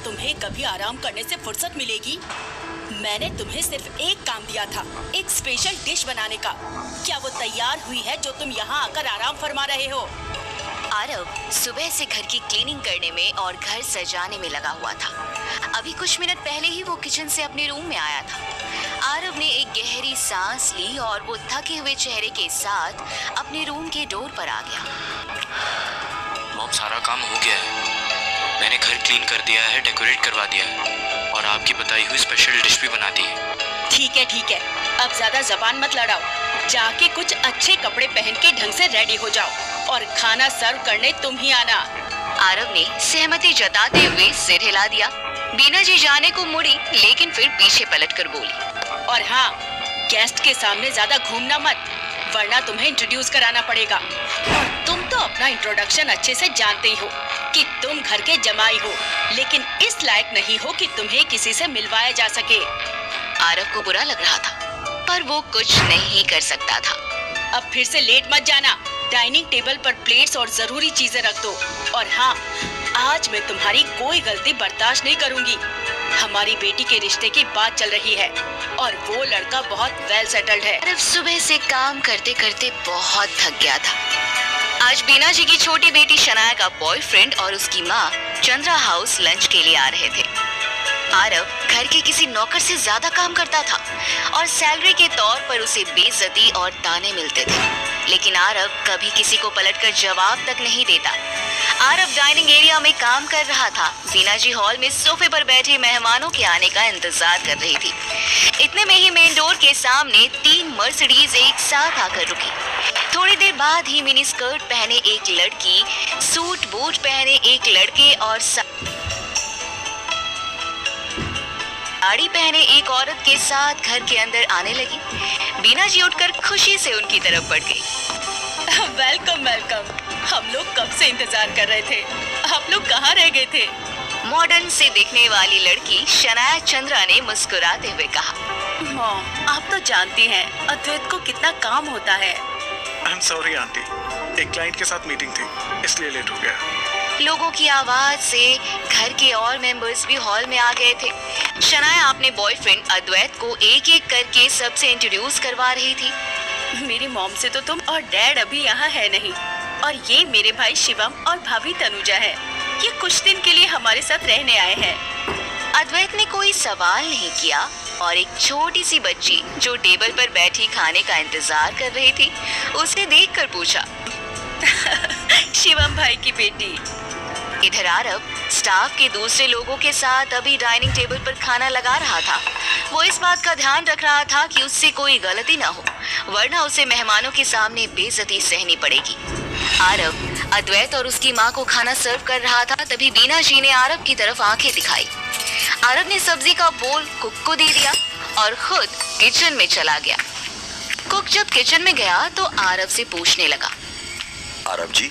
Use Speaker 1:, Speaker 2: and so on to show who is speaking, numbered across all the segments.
Speaker 1: तुम्हें कभी आराम करने से फुर्सत मिलेगी? मैंने तुम्हें सिर्फ एक काम दिया था, एक स्पेशल डिश बनाने का। क्या वो तैयार हुई है जो तुम यहाँ आकर आराम फरमा रहे हो?
Speaker 2: आरव सुबह से घर की क्लीनिंग करने में और घर सजाने में लगा हुआ था। अभी कुछ मिनट पहले ही वो किचन से अपने रूम में आया था। आरव ने एक गहरी सांस ली और वो थके हुए चेहरे के साथ अपने रूम के डोर पर आ गया।
Speaker 3: मॉम, सारा काम हो गया है। मैंने घर क्लीन कर दिया है, डेकोरेट करवा दिया है और आपकी बताई हुई स्पेशल डिश भी बना दी है।
Speaker 1: ठीक है, अब ज्यादा जबान मत लड़ाओ। जाके कुछ अच्छे कपड़े पहन के ढंग से रेडी हो जाओ और खाना सर्व करने तुम ही आना।
Speaker 2: आरव ने सहमति जताते हुए सिर हिला दिया। बीना जी जाने को मुड़ी, लेकिन फिर पीछे पलटकर बोली,
Speaker 1: और हाँ, गेस्ट के सामने ज्यादा घूमना मत, वरना तुम्हें इंट्रोड्यूस कराना पड़ेगा। और तुम तो अपना इंट्रोडक्शन अच्छे से जानते ही हो कि तुम घर के जमाई हो, लेकिन इस लायक नहीं हो कि तुम्हें किसी से मिलवाया जा सके।
Speaker 2: आरव को बुरा लग रहा था, पर वो कुछ नहीं कर सकता था।
Speaker 1: अब फिर से लेट मत जाना। डाइनिंग टेबल पर प्लेट्स और जरूरी चीजें रख दो। और हाँ, आज मैं तुम्हारी कोई गलती बर्दाश्त नहीं करूंगी। हमारी बेटी के रिश्ते की बात चल रही है और वो लड़का बहुत वेल सेटल्ड है।
Speaker 2: आरव सुबह से काम करते करते बहुत थक गया था। आज बीना जी की छोटी बेटी शनाया का बॉयफ्रेंड और उसकी माँ चंद्रा हाउस लंच के लिए आ रहे थे। आरव घर के किसी नौकर से ज्यादा काम करता था और सैलरी के तौर पर उसे बेइज्जती और ताने मिलते थे, लेकिन आरव कभी किसी को पलटकर जवाब तक नहीं देता। आरव डाइनिंग एरिया में काम कर रहा था। बीना जी हॉल में सोफे पर बैठे मेहमानों के आने का इंतजार कर रही थी। इतने में ही मेन डोर के सामने 3 मर्सिडीज एक साथ आकर रुकी। थोड़ी देर बाद ही मिनी स्कर्ट पहने एक लड़की, सूट बूट पहने एक लड़के और साड़ी पहने एक औरत के साथ घर के अंदर आने लगी। बीना जी उठकर खुशी से उनकी तरफ बढ़ गई।
Speaker 1: वेलकम। हम लोग कब से इंतजार कर रहे थे। आप लोग कहाँ रह गए थे?
Speaker 2: मॉडर्न से दिखने वाली लड़की शनाया चंद्रा ने मुस्कुराते हुए कहा,
Speaker 1: मॉम, आप तो जानती हैं अद्वैत को कितना काम होता है।
Speaker 4: आई एम सॉरी आंटी, एक क्लाइंट के साथ मीटिंग थी, इसलिए लेट हो गया।
Speaker 2: लोगों की आवाज से घर के और मेंबर्स भी हॉल में आ गए थे। शनाया अपने बॉयफ्रेंड अद्वैत को एक एक करके सबसे इंट्रोड्यूस करवा रही थी।
Speaker 1: मेरी मॉम से तो तुम और डैड अभी यहाँ है नहीं, और ये मेरे भाई शिवम और भाभी तनुजा है। ये कुछ दिन के लिए हमारे साथ रहने आए हैं।
Speaker 2: अद्वैत ने कोई सवाल नहीं किया और एक छोटी सी बच्ची जो टेबल पर बैठी खाने का इंतजार कर रही थी, उसे देखकर पूछा,
Speaker 1: शिवम भाई की बेटी।
Speaker 2: इधर आरव स्टाफ के दूसरे लोगों के साथ अभी डाइनिंग टेबल पर खाना लगा रहा था। वो इस बात का ध्यान रख रहा था कि उससे कोई गलती ना हो, वरना उसे मेहमानों के सामने बेइज्जती सहनी पड़ेगी। आरव अद्वैत और उसकी माँ को खाना सर्व कर रहा था, तभी बीना जी ने आरव की तरफ आंखें दिखाई। आरव ने सब्जी का बोल कुक को दे दिया और खुद किचन में चला गया। कुक जब किचन में गया तो आरव से पूछने लगा,
Speaker 5: आरव जी,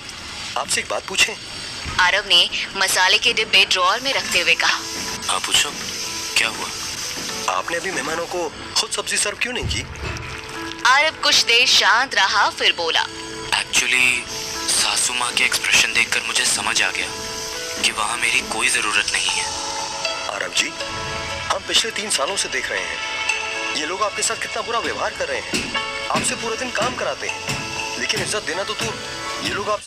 Speaker 5: आपसे एक बात पूछें?
Speaker 2: आरव ने मसाले के डिब्बे ड्रॉअर में रखते हुए कहा,
Speaker 3: हाँ पूछो, क्या हुआ?
Speaker 5: आपने अभी मेहमानों को खुद सब्जी सर्व क्यों नहीं की?
Speaker 2: आरव कुछ देर शांत रहा, फिर बोला,
Speaker 3: एक्चुअली सासू माँ के एक्सप्रेशन देखकर मुझे समझ आ गया कि वहाँ मेरी कोई जरूरत नहीं है।
Speaker 5: आरव जी, हम पिछले 3 सालों से देख रहे हैं ये लोग आपके साथ कितना बुरा व्यवहार कर रहे हैं। आपसे पूरा दिन काम कराते हैं, लेकिन इज्जत देना तो दूर, ये लोग आप